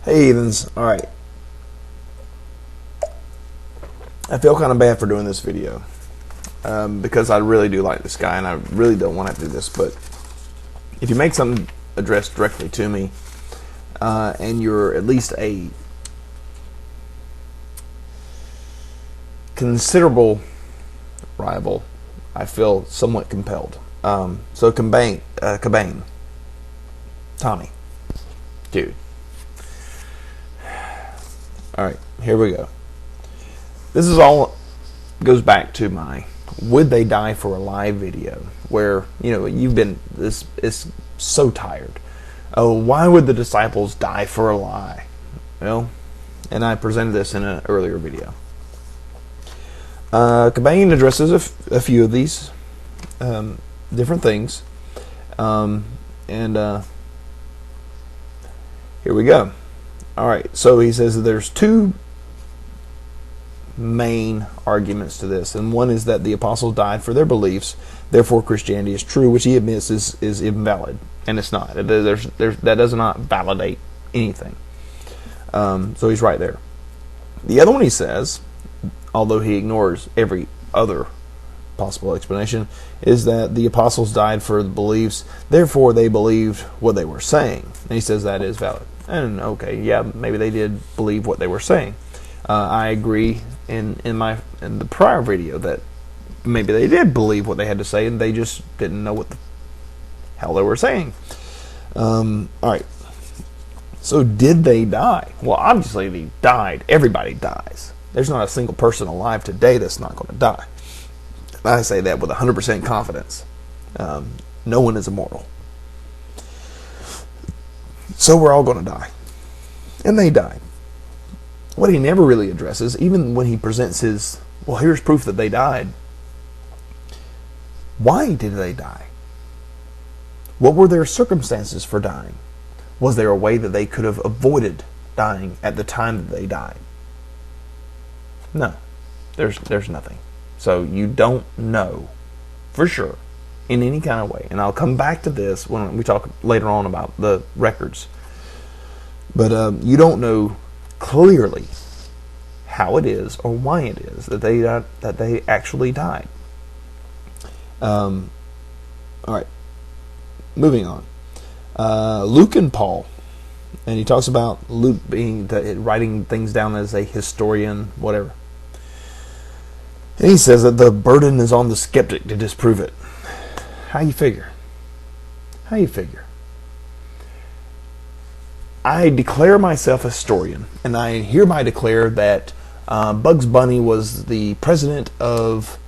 Hey, heathens. Alright. I feel kind of bad for doing this video. Because I really do like this guy and I really don't want to do this. But if you make something addressed directly to me, and you're at least a considerable rival, I feel somewhat compelled. So Kabane, Tommy, dude. Alright, here we go. This is all goes back to my would they die for a lie video, where you've been this is so tired. Oh, why would the disciples die for a lie? Well, and I presented this in an earlier video. Kabane addresses a few of these different things, and here we go. All right, so he says that there's two main arguments to this, and one is that the apostles died for their beliefs, therefore Christianity is true, which he admits is invalid, and it's not. That does not validate anything. So he's right there. The other one he says, although he ignores every other possible explanation, is that the apostles died for the beliefs, therefore they believed what they were saying, and he says that is valid. And okay, yeah, maybe they did believe what they were saying. I agree in the prior video that maybe they did believe what they had to say and they just didn't know what the hell they were saying. All right. So did they die? Well, obviously they died. Everybody dies. There's not a single person alive today that's not going to die. I say that with 100% confidence. No one is immortal. So we're all going to die. And they died. What he never really addresses, even when he presents his, well, here's proof that they died. Why did they die? What were their circumstances for dying? Was there a way that they could have avoided dying at the time that they died? No. There's nothing. So you don't know for sure in any kind of way. And I'll come back to this when we talk later on about the records. But you don't know clearly how it is or why it is that they actually died. All right, moving on. Luke and Paul, and he talks about Luke writing things down as a historian, whatever. And he says that the burden is on the skeptic to disprove it. How you figure? How you figure? I declare myself a historian, and I hereby declare that Bugs Bunny was the president of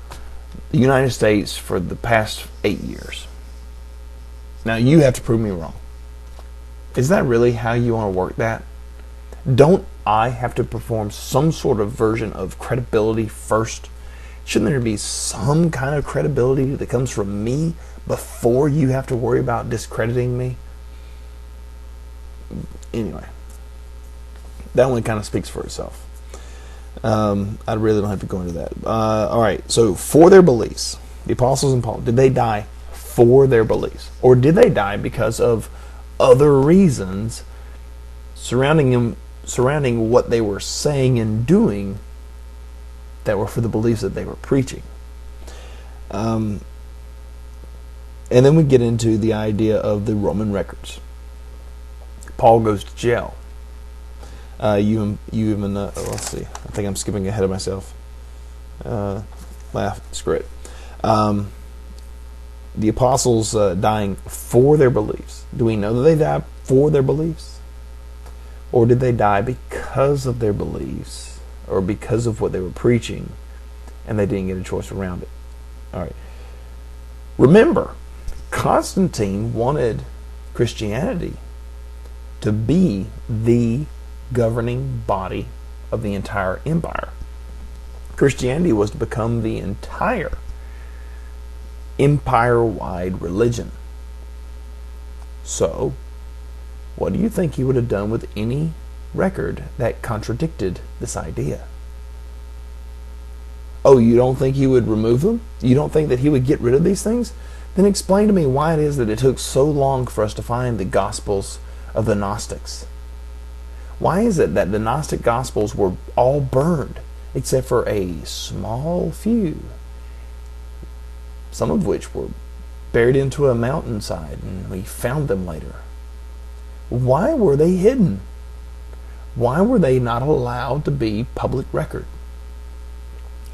the United States for the past 8 years. Now you have to prove me wrong. Is that really how you want to work that? Don't I have to perform some sort of version of credibility first? Shouldn't there be some kind of credibility that comes from me before you have to worry about discrediting me? Anyway, that one kind of speaks for itself. I really don't have to go into that. All right, so for their beliefs, the apostles and Paul, did they die for their beliefs? Or did they die because of other reasons surrounding what they were saying and doing that were for the beliefs that they were preaching? And then we get into the idea of the Roman records. Paul goes to jail. Let's see. I think I'm skipping ahead of myself. Screw it. The apostles dying for their beliefs. Do we know that they died for their beliefs? Or did they die because of their beliefs? Or because of what they were preaching and they didn't get a choice around it? All right. Remember, Constantine wanted Christianity to be the governing body of the entire empire. Christianity was to become the entire empire-wide religion. So, what do you think he would have done with any record that contradicted this idea? Oh, you don't think he would remove them? You don't think that he would get rid of these things? Then explain to me why it is that it took so long for us to find the Gospels of the Gnostics. Why is it that the Gnostic Gospels were all burned, except for a small few, some of which were buried into a mountainside, and we found them later? Why were they hidden? Why were they not allowed to be public record?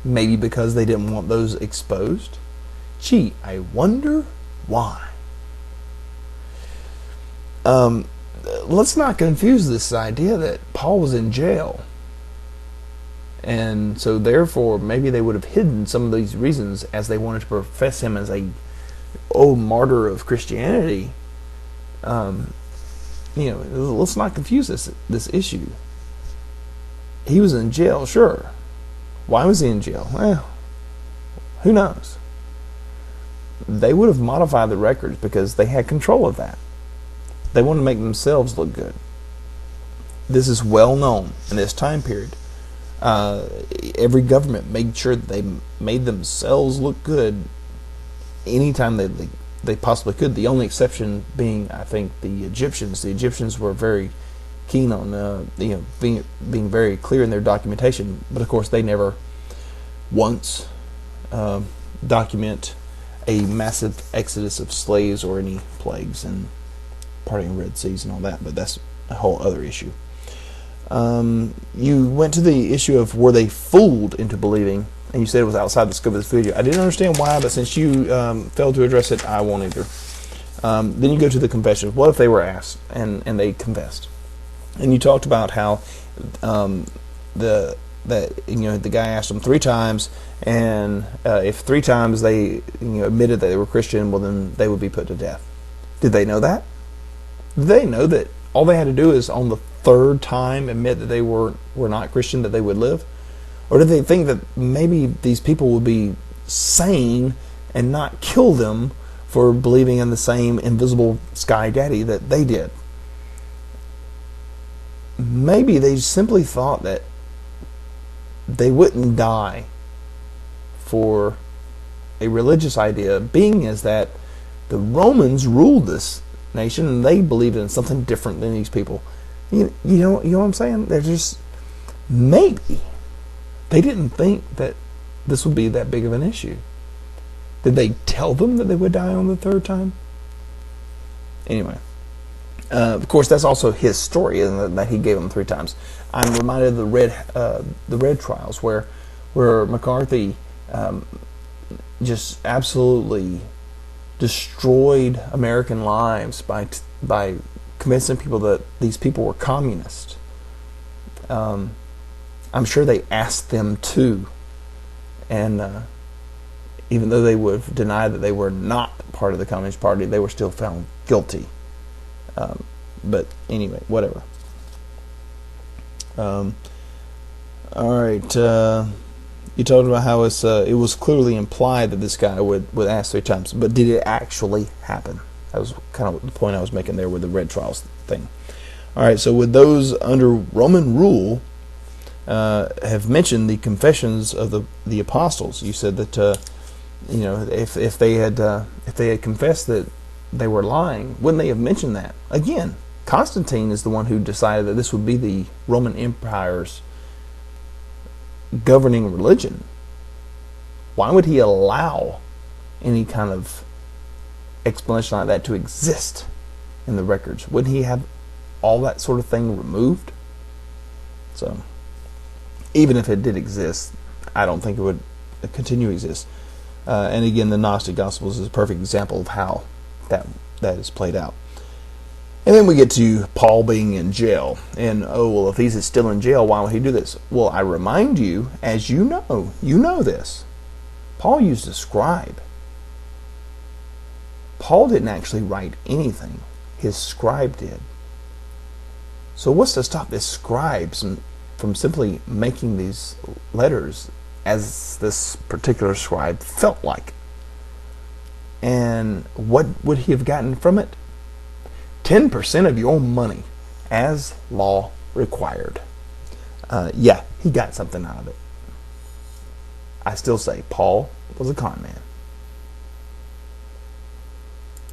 Maybe because they didn't want those exposed? Gee, I wonder why. Let's not confuse this idea that Paul was in jail, and so therefore maybe they would have hidden some of these reasons as they wanted to profess him as a martyr of Christianity. Let's not confuse this issue. He was in jail, sure. Why was he in jail? Well, who knows? They would have modified the records because they had control of that. They wanted to make themselves look good. This is well known in this time period. Every government made sure that they made themselves look good anytime they possibly could. The only exception being, I think, the Egyptians. The Egyptians were very keen on being very clear in their documentation, but of course they never once document a massive exodus of slaves or any plagues and parting of Red Seas and all that. But that's a whole other issue. You went to the issue of were they fooled into believing, and you said it was outside the scope of this video. I didn't understand why, but since you failed to address it, I won't either. Then you go to the confessions. What if they were asked and they confessed? And you talked about how the guy asked them 3 times, and if 3 times they admitted that they were Christian, well then they would be put to death. Did they know that? Did they know that all they had to do is on the 3rd time admit that they were not Christian, that they would live? Or did they think that maybe these people would be sane and not kill them for believing in the same invisible sky daddy that they did? Maybe they simply thought that they wouldn't die for a religious idea, being as that the Romans ruled this nation and they believed in something different than these people. You know what I'm saying? They're just, maybe they didn't think that this would be that big of an issue. Did they tell them that they would die on the 3rd time? Anyway, of course, that's also his story, isn't it, that he gave them 3 times. I'm reminded of the Red trials, where McCarthy just absolutely destroyed American lives by convincing people that these people were communist. I'm sure they asked them to, and even though they would have denied that they were not part of the Communist Party, they were still found guilty. But anyway, whatever. All right. You talked about how it was clearly implied that this guy would ask 3 times, but did it actually happen? That was kind of the point I was making there with the Red Trials thing. All right. So with those under Roman rule, have mentioned the confessions of the apostles. You said that if they had confessed that they were lying, wouldn't they have mentioned that? Again, Constantine is the one who decided that this would be the Roman Empire's governing religion. Why would he allow any kind of explanation like that to exist in the records? Wouldn't he have all that sort of thing removed? So, even if it did exist, I don't think it would continue to exist. And again, the Gnostic Gospels is a perfect example of how that is played out. And then we get to Paul being in jail. And, if he's still in jail, why would he do this? Well, I remind you, as you know this, Paul used a scribe. Paul didn't actually write anything. His scribe did. So what's to stop this scribe from simply making these letters as this particular scribe felt like? And what would he have gotten from it? 10% of your money, as law required. He got something out of it. I still say Paul was a con man.